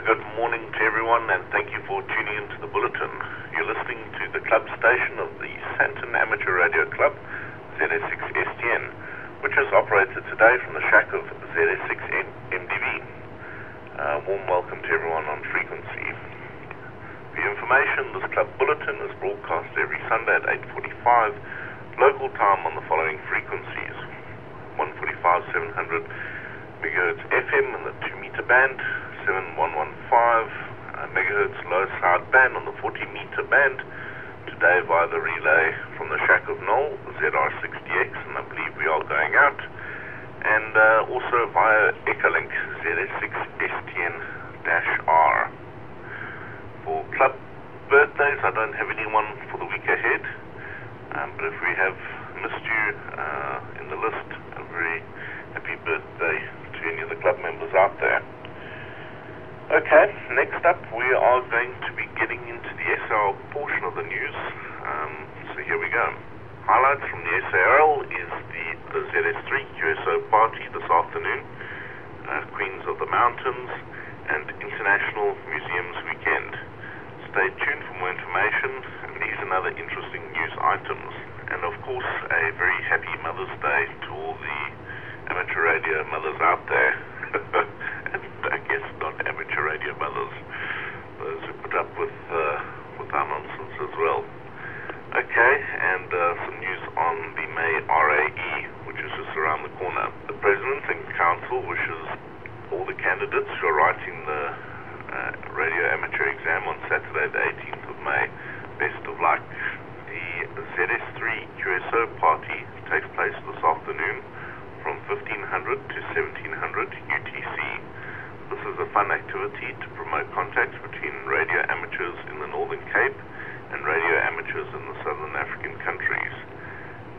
Good morning to everyone, and thank you for tuning into the Bulletin. You're listening to the club station of the Sandton Amateur Radio Club, ZS6STN, which is operated today from the shack of ZS6MDV. Warm welcome to everyone on frequency. For your information, this club bulletin is broadcast every Sunday at 8:45 local time on the following frequencies: 145 700 megahertz FM in the 2-meter band, 7115 megahertz low side band on the 40-meter band. Today via the relay from the shack of Noel, the ZR6DX, and I believe we are going out. And also via Echolink, ZS6STN-R. For club birthdays, I don't have anyone for the week ahead, but if we have missed you in the list, a very happy birthday to any of the club members out there. Okay, next up we are going to be getting into the SARL portion of the news, so here we go. Highlights from the SARL is the ZS3 QSO party this afternoon, Queens of the Mountains, and International Museums Weekend. Stay tuned for more information, and these and other interesting news items. And of course, a very happy Mother's Day to all the amateur radio mothers out there. And I guess not amateur radio mothers, those who put up with our nonsense as well. Okay, and some news on the May RAE, which is just around the corner. The President and Council wishes all the candidates who are writing the radio amateur exam on Saturday the 18th of May best of luck. The ZS3 QSO party takes place this afternoon from 1500 to 1700 UTC. This is a fun activity to promote contact between radio amateurs in the Northern Cape and radio amateurs in the Southern African countries.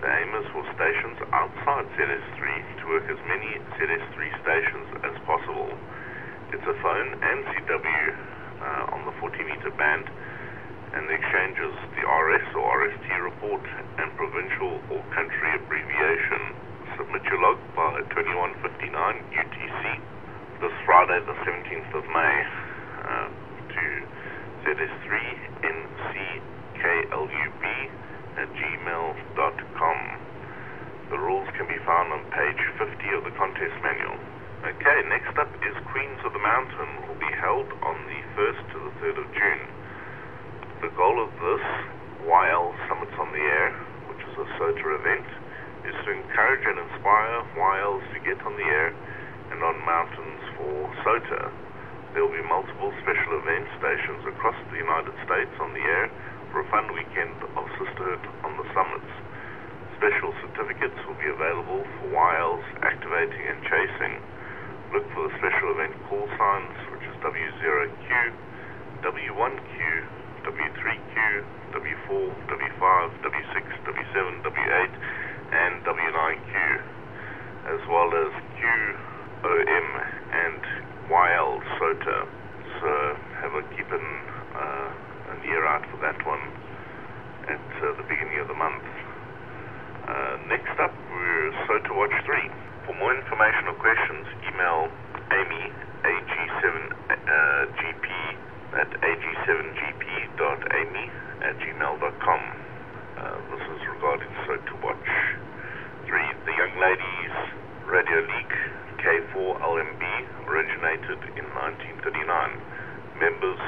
The aim is for stations outside ZS3 to work as many ZS3 stations as possible. It's a phone and CW on the 40-meter band, and the exchanges the RS or RST report and provincial or country abbreviation. Submit your log by 21:59 UTC this Friday the 17th of May to ZS3NCKLUB@gmail.com. The rules can be found on page 50 of the contest manual. Okay, next up is Queens of the Mountain, will be held on the 1st to the 3rd of June. The goal of this YL Summits on the Air, which is a SOTA event, is to encourage and inspire YLs to get on the air and on mountains for SOTA. There will be multiple special event stations across the United States on the air for a fun weekend of sisterhood on the summits. Special certificates will be available for YLs activating and chasing. Look for the special event call signs, which is W0Q, W1Q, W3Q, W4, W5, W6, W7, W8, and W9Q, as well as QOM and YL SOTA. So keep an ear out for that one at the beginning of the month. Next up, we're SOTA Watch 3. For more information or questions, email Amy, AG7GP, at ag7gp.amy@gmail.com. This is regarding SOTA Watch 3. The Young Ladies Radio League, K4LMB, originated in 1939. Members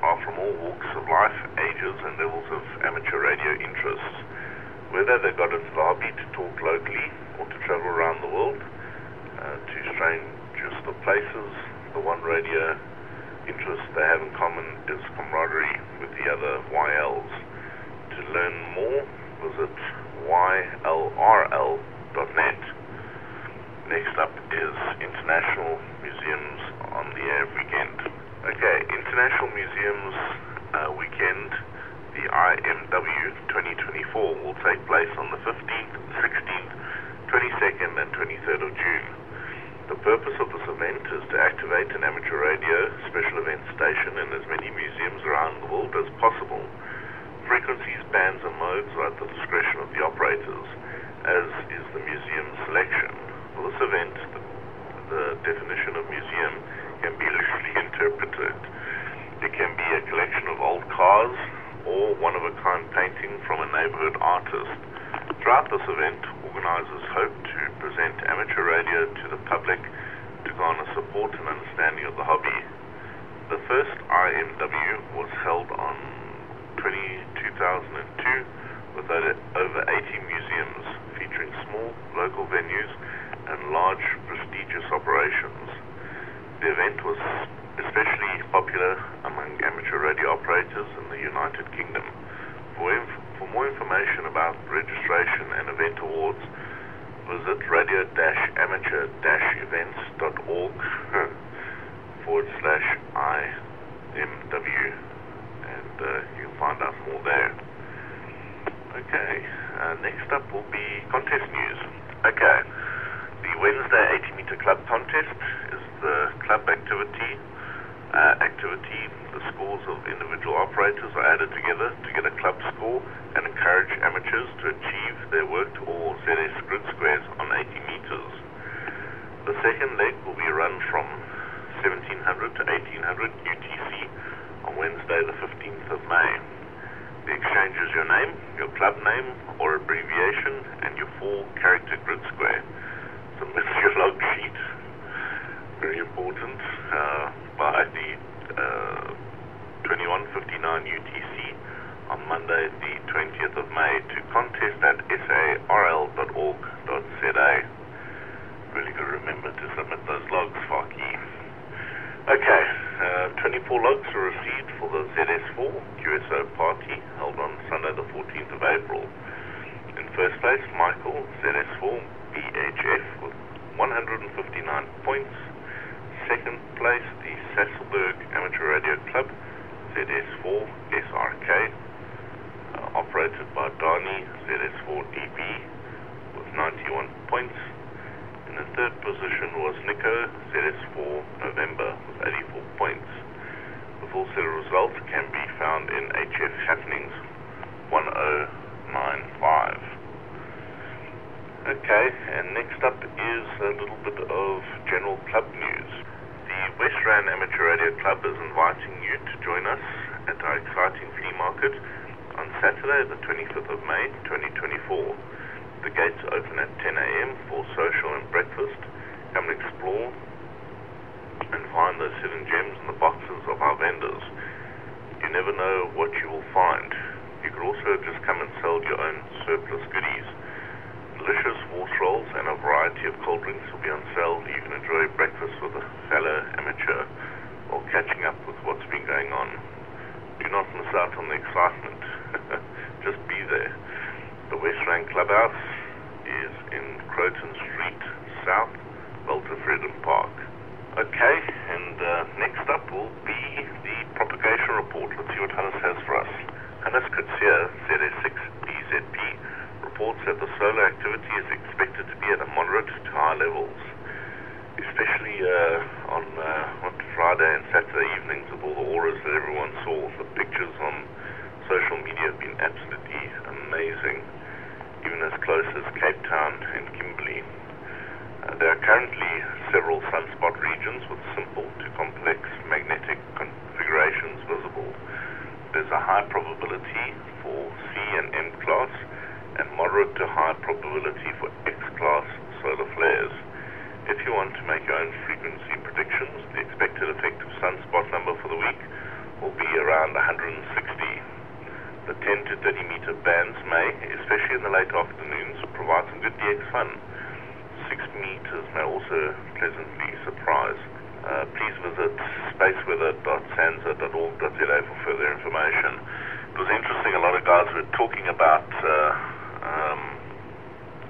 are from all walks of life, ages, and levels of amateur radio interests. Whether they got into the hobby to talk locally or to travel around the world, to strangest of places, the one radio interest they have in common is camaraderie with the other YLs. To learn more, visit ylrl.net. Next up is International Museums on the Air weekend. Okay, International Museums weekend, the IMW 2024, will take place on the 15th, 16th, 22nd and 23rd of June. The purpose of this event is to activate an amateur radio special event station in as many museums around the world as possible. Frequencies, bands and modes are at the discretion of the operators, as is the museum selection. For this event, the definition of museum can be loosely interpreted one-of-a-kind painting from a neighborhood artist. Throughout this event, organizers hope to present amateur radio to the public to garner support and understanding of the hobby. The first IMW was held on 2002 with over 80 museums, featuring small local venues and large prestigious operations. The event was especially popular among amateur radio operators in the United Kingdom. For more information about registration and event awards, visit radio-amateur-IMW and you'll find out more there. Okay, next up will be contest news. Okay, the Wednesday 80-meter club contest is the club activity. The scores of individual operators are added together to get a club score and encourage amateurs to achieve their worked or ZS grid squares on 80 meters. The second leg will be run from 1700 to 1800 UTC on Wednesday the 15th of May. The exchange is your name, your club name or abbreviation, and your 4-character grid square. Submit your log sheet, very important, by the 21:59 UTC on Monday the 20th of May to contest at sarl.org.za. Really got to remember to submit those logs, Farkey. Okay, 24 logs were received for the ZS4 QSO party held on Sunday the 14th of April. In first place, Michael, ZS4 BHF with 159 points. Second place, the Sasselberg Amateur Radio Club, ZS4 SRK, operated by Dani, ZS4 DB, with 91 points. In the third position was Nico, ZS4 November, with 84 points. The full set of results can be found in HF Happenings 1095. Okay, and next up is a little bit of general club news. The West Rand Amateur Radio Club is inviting you to join us at our exciting flea market on Saturday the 25th of May 2024. The gates open at 10 a.m. for social and breakfast. Come and explore and find those hidden gems in the boxes of our vendors. You never know what you will find. You could also just come and sell your own surplus goodies. Delicious horse rolls and a variety of cold drinks will be on sale. You can enjoy breakfast with a fellow amateur or catching up with what's been going on. Do not miss out on the excitement. Just be there. The West Rand Clubhouse is in Croton Street South, Walter-Freden Park. Okay, and next up will be the propagation report. Let's see what Hannes has for us. Hannes Kutsia, ZS6STN, reports that the solar activity is expected to be at a moderate to high levels, especially on Friday and Saturday evenings with all the auras that everyone saw. The pictures on social media have been absolutely amazing, even as close as Cape Town and Kimberley. There are currently several sunspot regions with simple to complex magnetic configurations visible. There's a high probability for C and M class and moderate to high probability for X-class solar flares. If you want to make your own frequency predictions, the expected effective sunspot number for the week will be around 160. The 10 to 30 meter bands may, especially in the late afternoons, provide some good DX fun. 6 meters may also pleasantly surprise. Please visit spaceweather.sansa.org.za for further information. It was interesting, a lot of guys were talking about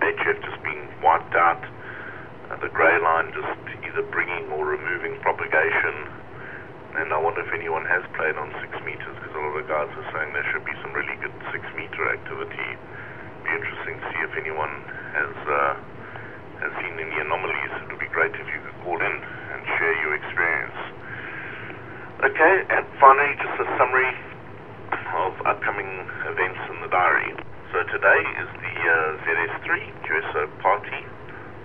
HF just being wiped out, the grey line just either bringing or removing propagation, and I wonder if anyone has played on 6 meters, because a lot of guys are saying there should be some really good 6 meter activity. Be interesting to see if anyone has seen any anomalies. It would be great if you could call in and share your experience. Okay, and finally just a summary of upcoming events in the diary. So today is the ZS3 QSO party.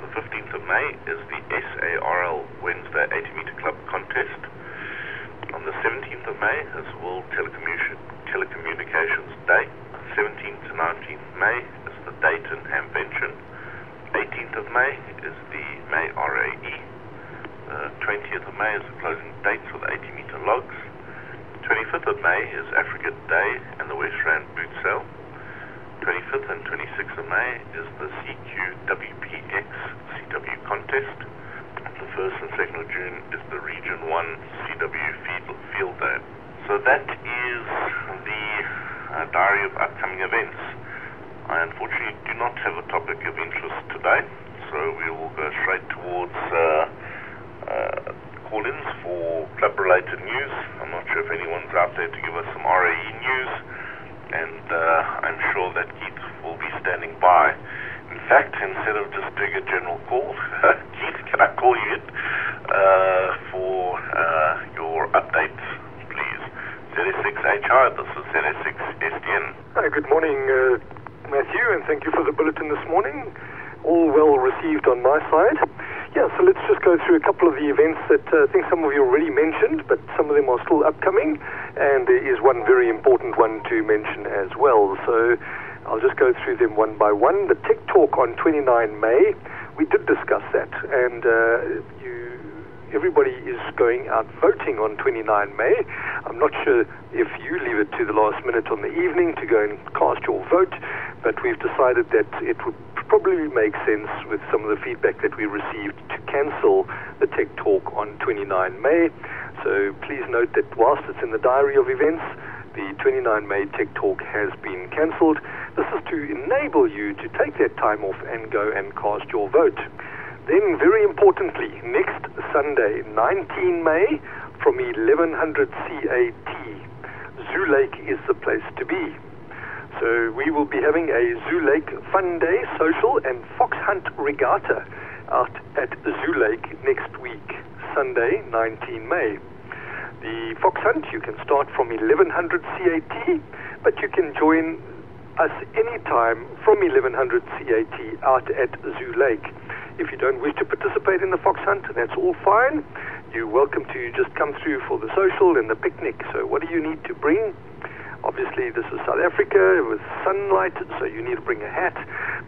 The 15th of May is the SARL Wednesday 80 meter club contest. On the 17th of of May is World Telecommunications Day. 17th to 19th May is the Dayton Hamvention. 18th of May is the May RAE. 20th of May is the closing date for the 80-meter logs. 25th of May is Africa Day and the West Rand boot sale. 25th and 26th of May is the CQWPX CW contest. The 1st and 2nd of June is the Region 1 CW Field Day. So that is the diary of upcoming events. I unfortunately do not have a topic of interest today, so we will go straight towards call-ins for club-related news. I'm not sure if anyone's out there to give us some RAE news, and I'm sure that Keith will be standing by. In fact, instead of just doing a general call, Keith, can I call you in for your updates, please? ZS6HR, this is ZS6STN. Hi, good morning, Matthew, and thank you for the bulletin this morning. All well received on my side. Yeah, so let's just go through a couple of the events that I think some of you already mentioned, but some of them are still upcoming, and there is one very important one to mention as well. So I'll just go through them one by one. The Tech Talk on 29 May, we did discuss that, and everybody is going out voting on 29 May. I'm not sure if you leave it to the last minute on the evening to go and cast your vote, but we've decided that it would probably make sense with some of the feedback that we received to cancel the Tech Talk on 29 May. So please note that whilst it's in the diary of events, the 29 May Tech Talk has been cancelled. This is to enable you to take that time off and go and cast your vote. Then, very importantly, next Sunday, 19 May, from 1100 CAT, Zoo Lake is the place to be. So we will be having a Zoo Lake Fun Day, social and fox hunt regatta out at Zoo Lake next week, Sunday, 19 May. The fox hunt, you can start from 1100 CAT, but you can join us anytime from 1100 CAT out at Zoo Lake. If you don't wish to participate in the fox hunt, that's all fine. You're welcome to just come through for the social and the picnic. So what do you need to bring? Obviously, this is South Africa with sunlight, so you need to bring a hat,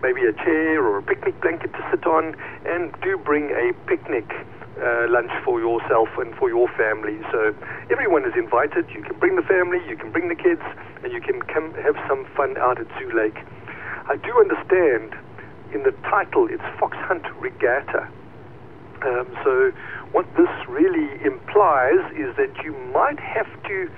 maybe a chair or a picnic blanket to sit on, and do bring a picnic lunch for yourself and for your family. So everyone is invited. You can bring the family, you can bring the kids, and you can come have some fun out at Zoo Lake. I do understand in the title it's Fox Hunt Regatta. So what this really implies is that you might have to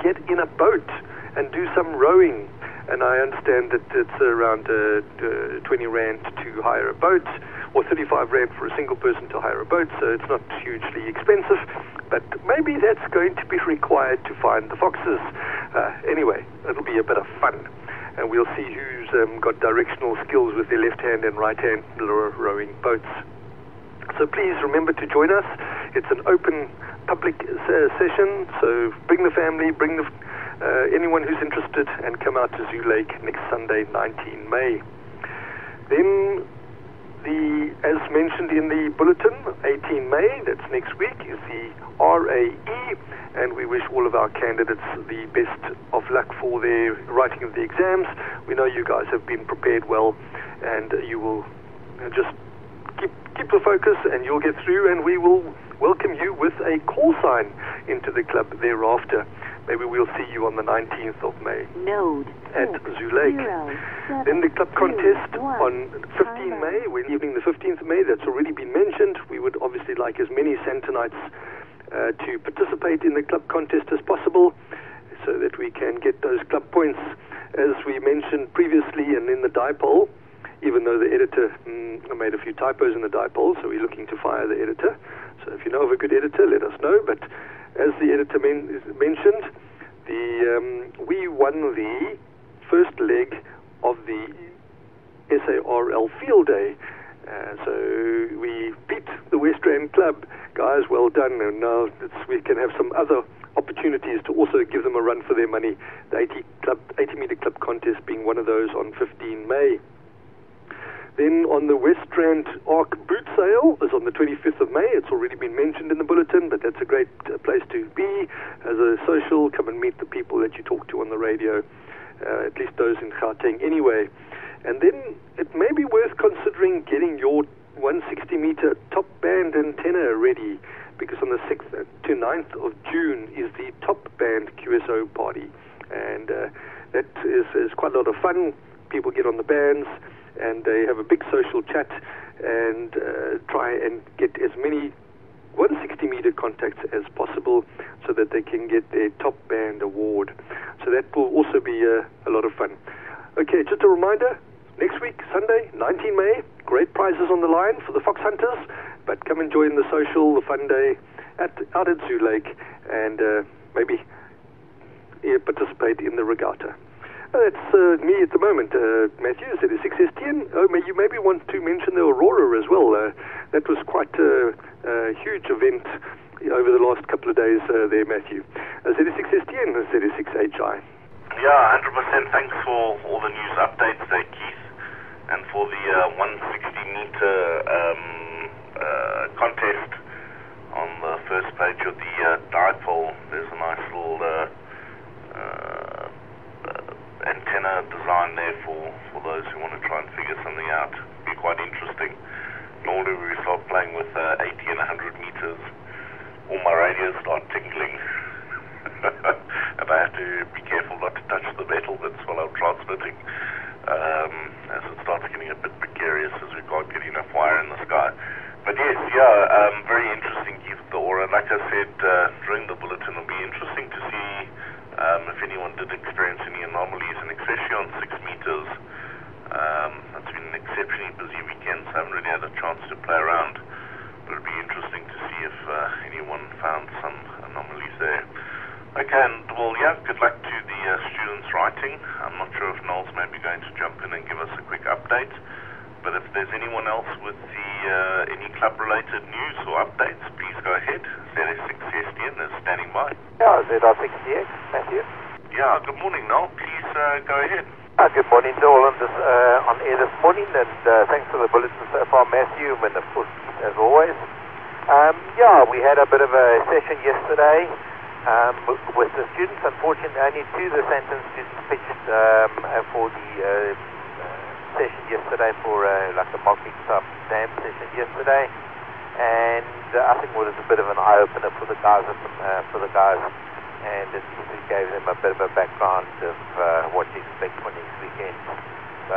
get in a boat and do some rowing. And I understand that it's around 20 Rand to hire a boat, or 35 Rand for a single person to hire a boat, so it's not hugely expensive, but maybe that's going to be required to find the foxes. Anyway, it'll be a bit of fun, and we'll see who's got directional skills with their left hand and right hand rowing boats. So please remember to join us. It's an open public session, so bring the family, bring anyone who's interested, and come out to Zoo Lake next Sunday, 19 May. Then, as mentioned in the bulletin, 18 May, that's next week, is the RAE, and we wish all of our candidates the best of luck for their writing of the exams. We know you guys have been prepared well, and you will just keep the focus, and you'll get through, and we will welcome you with a call sign into the club thereafter. Maybe we'll see you on the 19th of May at Zoo Lake. Then the club contest on 15 May, we're evening the 15th of May, that's already been mentioned. We would obviously like as many Santonites to participate in the club contest as possible, so that we can get those club points, as we mentioned previously and in the dipole, even though the editor made a few typos in the dipole, so we're looking to fire the editor. So if you know of a good editor, let us know. But as the editor mentioned, we won the first leg of the SARL Field Day. So we beat the West Rand Club. Guys, well done. And now we can have some other opportunities to also give them a run for their money. The 80-meter club contest being one of those on 15 May. Then on the West Strand Arc boot sale is on the 25th of May. It's already been mentioned in the bulletin, but that's a great place to be. As a social, come and meet the people that you talk to on the radio, at least those in Gauteng anyway. And then it may be worth considering getting your 160-meter top band antenna ready, because on the 6th to 9th of June is the top band QSO party. And that is quite a lot of fun. People get on the bands and they have a big social chat and try and get as many 160-meter contacts as possible so that they can get their top band award. So that will also be a lot of fun. Okay, just a reminder, next week, Sunday, 19 May, great prizes on the line for the fox hunters, but come and join the social, the fun day out at Zoo Lake, and maybe participate in the regatta. That's me at the moment, Matthew, ZS6STN. Oh, you maybe want to mention the Aurora as well. That was quite a huge event over the last couple of days there, Matthew. ZS6STN, ZS6HI. Yeah, 100%. Thanks for all the news updates there, Keith, and for the 160-meter contest on the first page of the dipole. There's a nice little antenna design there for those who want to try and figure something out. It'll be quite interesting. Normally we start playing with 80 and 100 meters. All my radios start tingling. And I have to be careful not to touch the metal bits while I'm transmitting, as it starts getting a bit precarious as we can't get enough wire in the sky. But yes, very interesting, Keith, the Aura. Like I said during the bulletin, it'll be interesting to see if anyone did experience any anomalies, and especially on 6 meters. It's been an exceptionally busy weekend, so I haven't really had a chance to play around. But it'll be interesting to see if anyone found some anomalies there. Okay, and well, good luck to the students writing. I'm not sure if Noel's maybe going to jump in and give us a quick update. But if there's anyone else with any club-related news or updates, please go ahead. ZS6STN is standing by. Yeah, ZS6STN, Matthew. Yeah, good morning, Noel. Please go ahead. Good morning to all on air this morning, and thanks for the bulletin so far, Matthew, and of course, as always. We had a bit of a session yesterday with the students. Unfortunately, only two of the Sandton students pitched for the session yesterday for like a mock exam session yesterday, and I think it was a bit of an eye-opener for the guys, and it gave them a bit of a background of what to expect for next weekend. So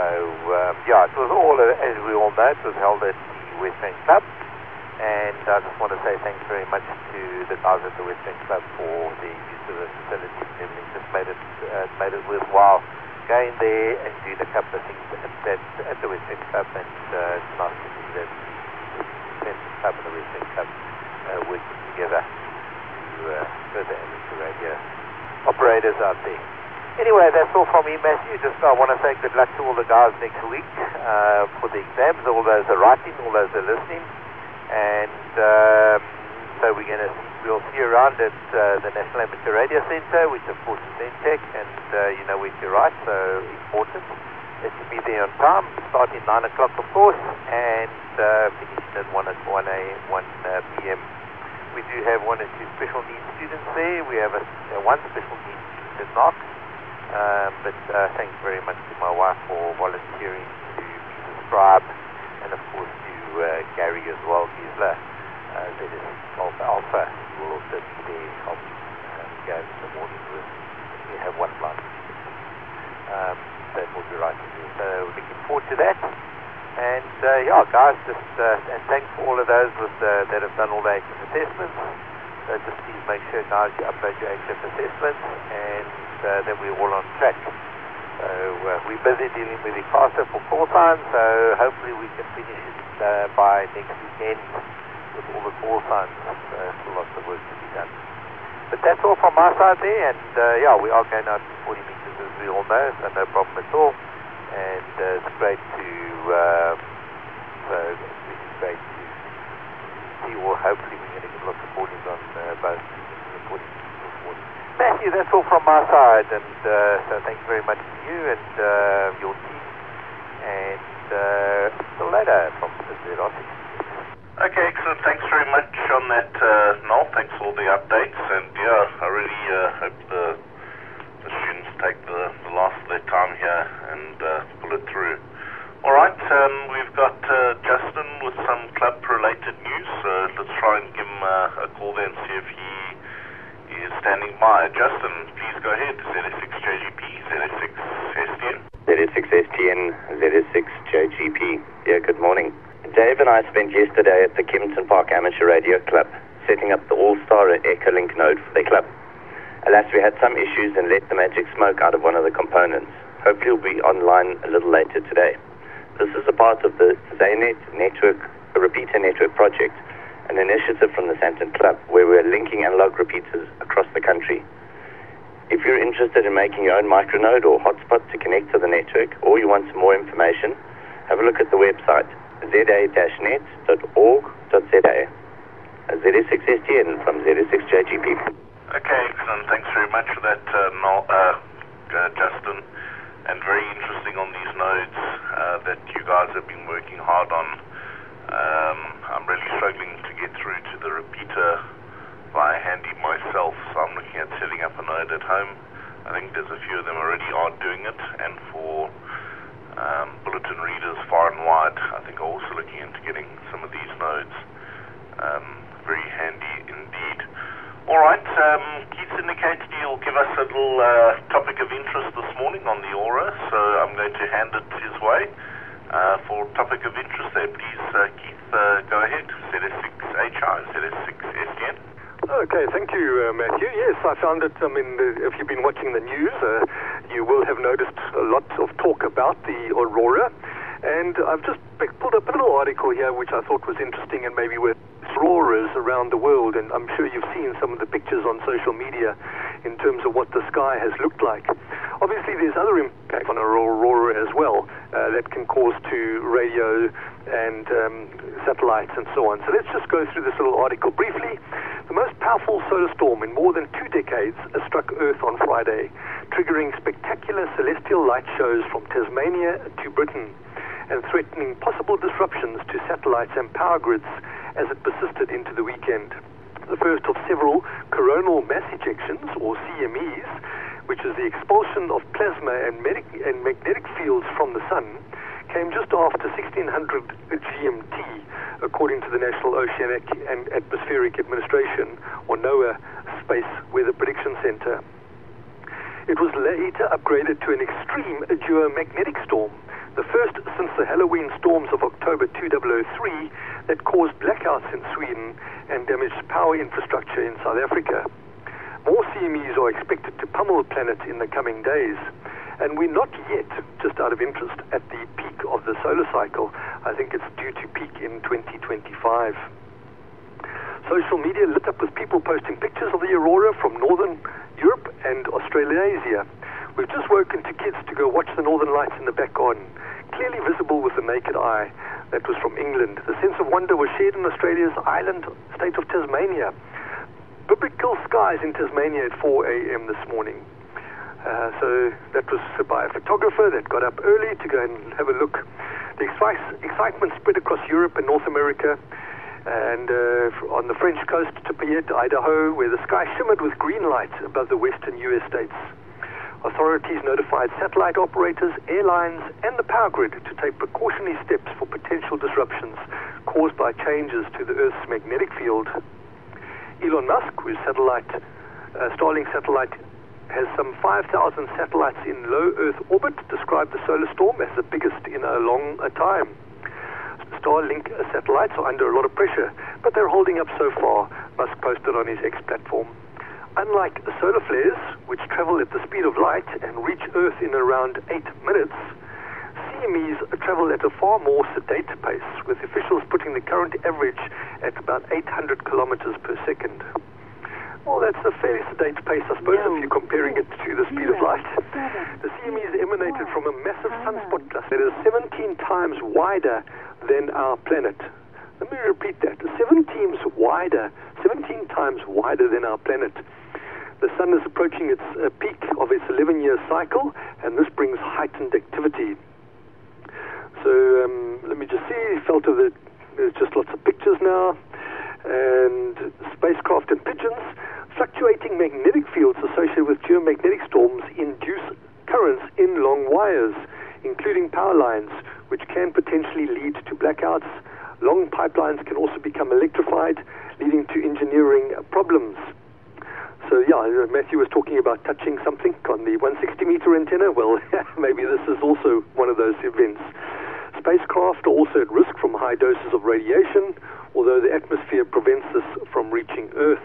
it was all, as we all know, it was held at the West End Club, and I just want to say thanks very much to the guys at the West End Club for the use of the facilities and everything. Just made it worthwhile going there and doing a couple of things at the West End Club, and it's nice to see that the Sandton Club and the West End Club working together to further amateur radio operators out there. Anyway, that's all from me, Matthew. Just I want to say good luck to all the guys next week for the exams, all those are writing, all those are listening, and so we'll see you around at the National Amateur Radio Centre, which of course is NTEC, and you know where to write, so important that you be there on time, starting 9 o'clock of course, and finishing at 1 p.m. We do have 1 or 2 special needs students there. We have one special needs student not, but thanks very much to my wife for volunteering to be the scribe, and of course to Gary as well, Gisela. That is Alpha, who will also be there helping go in the morning with. We have one line. That will be right to do. So looking forward to that. And guys, just and thanks for all of those that have done all the ACF assessments. So just please make sure, guys, you upload your ACF assessments, and that we're all on track. So we're busy dealing with the CASA for call time, so hopefully we can finish it by next weekend with all the call signs. Still lots of work to be done. But that's all from my side there, and we are going out to 40 meters as we all know, so no problem at all. And it's great to see, or hopefully we're going to get lots of boardings on both recordings this morning. Matthew, that's all from my side, and so thanks very much to you and your team, and till later from the ZS6. Okay, excellent. Thanks very much on that, Noel. Thanks for all the updates. And yeah, I really hope the students take the last of their time here and pull it through. All right, we've got Justin with some club-related news. So let's try and give him a call there and see if he is standing by. Justin, please go ahead. ZS6JGP, ZS6STN. ZS6STN, ZS6JGP. Yeah, good morning. Dave and I spent yesterday at the Kempton Park Amateur Radio Club setting up the All-Star Echolink node for their club. Alas, we had some issues and let the magic smoke out of one of the components. Hopefully we'll be online a little later today. This is a part of the ZNet network, a repeater network project, an initiative from the Sandton Club where we're linking analog repeaters across the country. If you're interested in making your own micronode or hotspot to connect to the network, or you want some more information, have a look at the website za-net.org.za. ZS6STN from ZS6JGP. Okay, excellent. Thanks very much for that, Justin. And very interesting on these nodes that you guys have been working hard on. I'm really struggling to get through to the repeater via handy myself, so I'm looking at setting up a node at home. I think there's a few of them already are doing it, and for bulletin readers far and wide, I think are also looking into getting some of these nodes. Very handy indeed. Alright, Keith's indicated he'll give us a little topic of interest this morning on the Aura, so I'm going to hand it his way. For topic of interest there, please, Keith, go ahead. ZS6HI, ZS6STN. Okay, thank you, Matthew. Yes, I found it, if you've been watching the news, you will have noticed a lot of talk about the Aurora, and I've just pulled up a little article here which I thought was interesting and maybe with auroras around the world, and I'm sure you've seen some of the pictures on social media in terms of what the sky has looked like. Obviously, there's other impact on an aurora as well that can cause to radio and satellites and so on. So let's just go through this little article briefly. The most powerful solar storm in more than 2 decades has struck Earth on Friday, triggering spectacular celestial light shows from Tasmania to Britain and threatening possible disruptions to satellites and power grids as it persisted into the weekend. The first of several coronal mass ejections, or CMEs, which is the expulsion of plasma and magnetic fields from the sun, came just after 1600 GMT, according to the National Oceanic and Atmospheric Administration, or NOAA, Space Weather Prediction Center. It was later upgraded to an extreme geomagnetic storm, the first since the Halloween storms of October 2003 that caused blackouts in Sweden and damaged power infrastructure in South Africa. More CMEs are expected to pummel the planet in the coming days, and we're not yet, just out of interest, at the peak of the solar cycle. I think it's due to peak in 2025. Social media lit up with people posting pictures of the aurora from northern Europe and Australasia. We've just woken to kids to go watch the northern lights in the back garden, clearly visible with the naked eye. That was from England. The sense of wonder was shared in Australia's island state of Tasmania. Biblical skies in Tasmania at 4 a.m. this morning. So that was by a photographer that got up early to go and have a look. The excitement spread across Europe and North America, and on the French coast to Payette, Idaho, where the sky shimmered with green light above the western U.S. states. Authorities notified satellite operators, airlines, and the power grid to take precautionary steps for potential disruptions caused by changes to the Earth's magnetic field. Elon Musk, whose Starlink satellite has some 5,000 satellites in low Earth orbit, described the solar storm as the biggest in a long time. Starlink satellites are under a lot of pressure, but they're holding up so far, Musk posted on his X platform. Unlike solar flares, which travel at the speed of light and reach Earth in around 8 minutes, CMEs travel at a far more sedate pace, with officials putting the current average at about 800 kilometers per second. Well, that's a fairly sedate pace, I suppose, if you're comparing it to the speed of light. The CMEs emanated from a massive sunspot cluster that is 17 times wider than our planet. Let me repeat that. 17 times wider than our planet. The sun is approaching its peak of its 11-year cycle, and this brings heightened activity. So let me just see. Filter the. There's just lots of pictures now. And spacecraft and pigeons. Fluctuating magnetic fields associated with geomagnetic storms induce currents in long wires, including power lines, which can potentially lead to blackouts. Long pipelines can also become electrified, leading to engineering problems. So yeah, Matthew was talking about touching something on the 160-meter antenna. Well, maybe this is also one of those events. Spacecraft are also at risk from high doses of radiation, although the atmosphere prevents this from reaching Earth.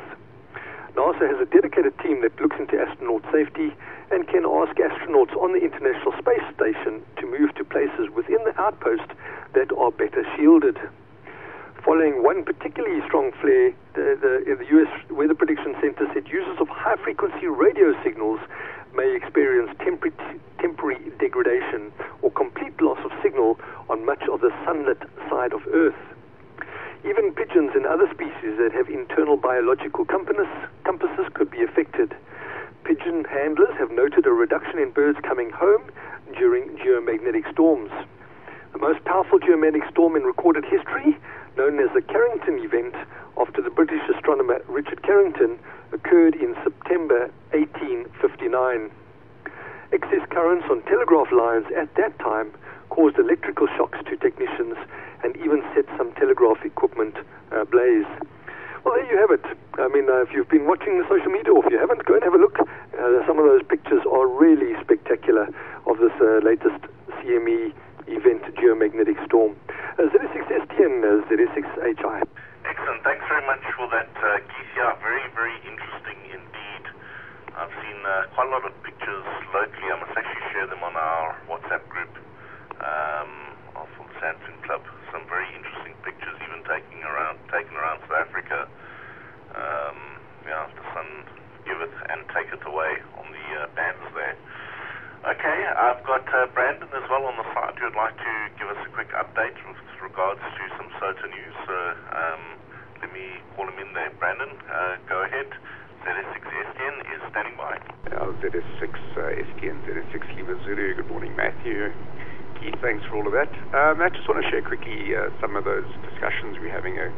NASA has a dedicated team that looks into astronaut safety and can ask astronauts on the International Space Station to move to places within the outpost that are better shielded. Following one particularly strong flare, the U.S. Weather Prediction Center said users of high-frequency radio signals may experience temporary degradation or complete loss of signal on much of the sunlit side of Earth. Even pigeons and other species that have internal biological compasses could be affected. Pigeon handlers have noted a reduction in birds coming home during geomagnetic storms. The most powerful geomagnetic storm in recorded history, known as the Carrington event, after the British astronomer Richard Carrington, occurred in September 1859. Excess currents on telegraph lines at that time caused electrical shocks to technicians and even set some telegraph equipment ablaze. Well, there you have it. I mean, if you've been watching the social media, or if you haven't, go and have a look. Some of those pictures are really spectacular of this latest CME event geomagnetic storm. ZS6STN, ZS6HI. Excellent. Thanks very much for that, Keith. Yeah, very, very interesting indeed. I've seen quite a lot of pictures locally. I must actually share them on our WhatsApp group for the Sandton Club. Some very interesting pictures, even taken around South Africa. The sun giveth and taketh away on the bands there. Okay, I've got Brandon as well on the side who would like to give us a quick update with regards to some SOTA news. Let me call him in there. Brandon, go ahead. ZS6STN is standing by. ZS6STN, ZS6 Lima Zulu. Good morning, Matthew. Keith, thanks for all of that. I just want to share quickly some of those discussions. We're having a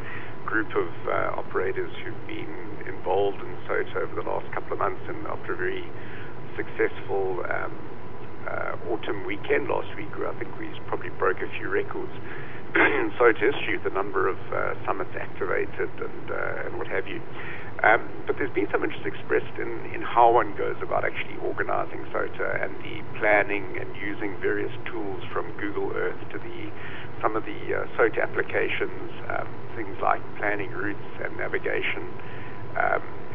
group of operators who've been involved in SOTA over the last couple of months, and after a very successful autumn weekend last week, where I think we probably broke a few records in SOTA history, the number of summits activated and what have you. But there's been some interest expressed in how one goes about actually organizing SOTA and the planning and using various tools from Google Earth to some of the SOTA applications, things like planning routes and navigation,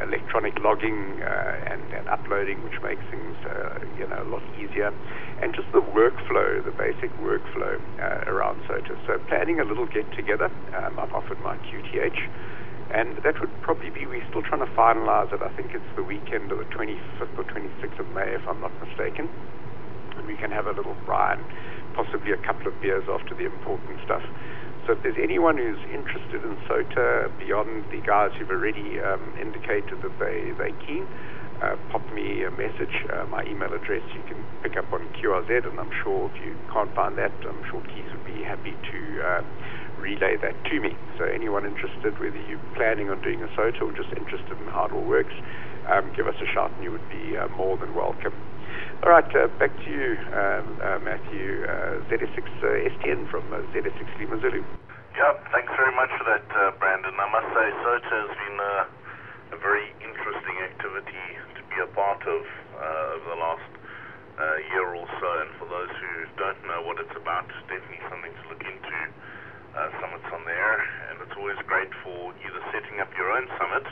electronic logging and uploading, which makes things a lot easier, and just the workflow, the basic workflow around SOTA. So planning a little get-together. I've offered my QTH, and that would probably be, we're still trying to finalize it. I think it's the weekend of the 25th or 26th of May, if I'm not mistaken, and we can have a little fry and possibly a couple of beers after the important stuff. So if there's anyone who's interested in SOTA beyond the guys who've already indicated that they're keen, pop me a message. My email address you can pick up on QRZ, and I'm sure if you can't find that, I'm sure Keith would be happy to relay that to me. So anyone interested, whether you're planning on doing a SOTA or just interested in how it all works, give us a shout and you would be more than welcome. All right, back to you, Matthew. ZS6STN from ZS6 Lima Zulu. Yeah, thanks very much for that, Brandon. I must say, SOTA has been a very interesting activity to be a part of over the last year or so. And for those who don't know what it's about, definitely something to look into. Summits on there, and it's always great for either setting up your own summit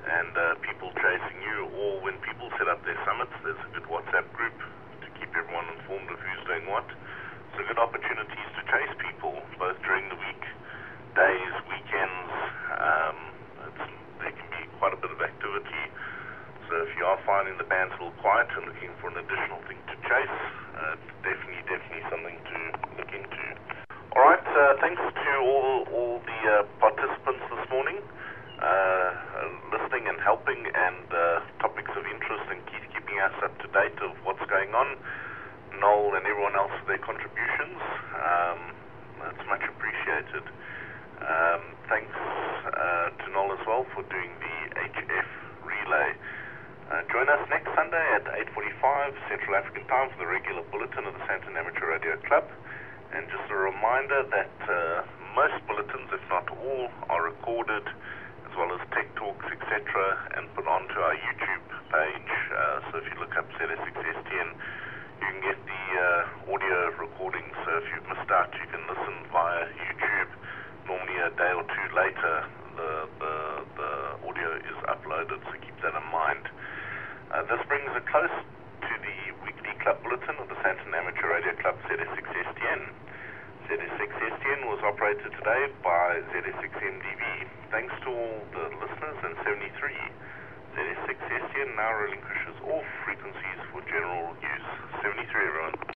and people chasing you, or when people set up their summits, there's a good WhatsApp group to keep everyone informed of who's doing what. So good opportunities to chase people, both during the week, days, weekends. There can be quite a bit of activity. So if you are finding the band's a little quiet and looking for an additional thing to chase, definitely something to look into. All right, thanks to all the participants this morning, listening and helping, and topics of interest, and keeping us up to date of what's going on. Noel and everyone else for their contributions. Join us next Sunday at 8:45 Central African Time for the regular bulletin of the Sandton Amateur Radio Club. And just a reminder that most bulletins, if not all, are recorded, as well as tech talks, etc., and put onto our YouTube page. So if you look up ZS6STN, you can get the audio recordings. So if you've missed out, you can listen via YouTube. Normally a day or two later, the audio is uploaded, so keep that in mind. This brings a close to the weekly club bulletin of the Sandton Amateur Radio Club ZS6STN. ZS6STN was operated today by ZS6MDB. Thanks to all the listeners and 73. ZS6STN now relinquishes all frequencies for general use. 73, everyone.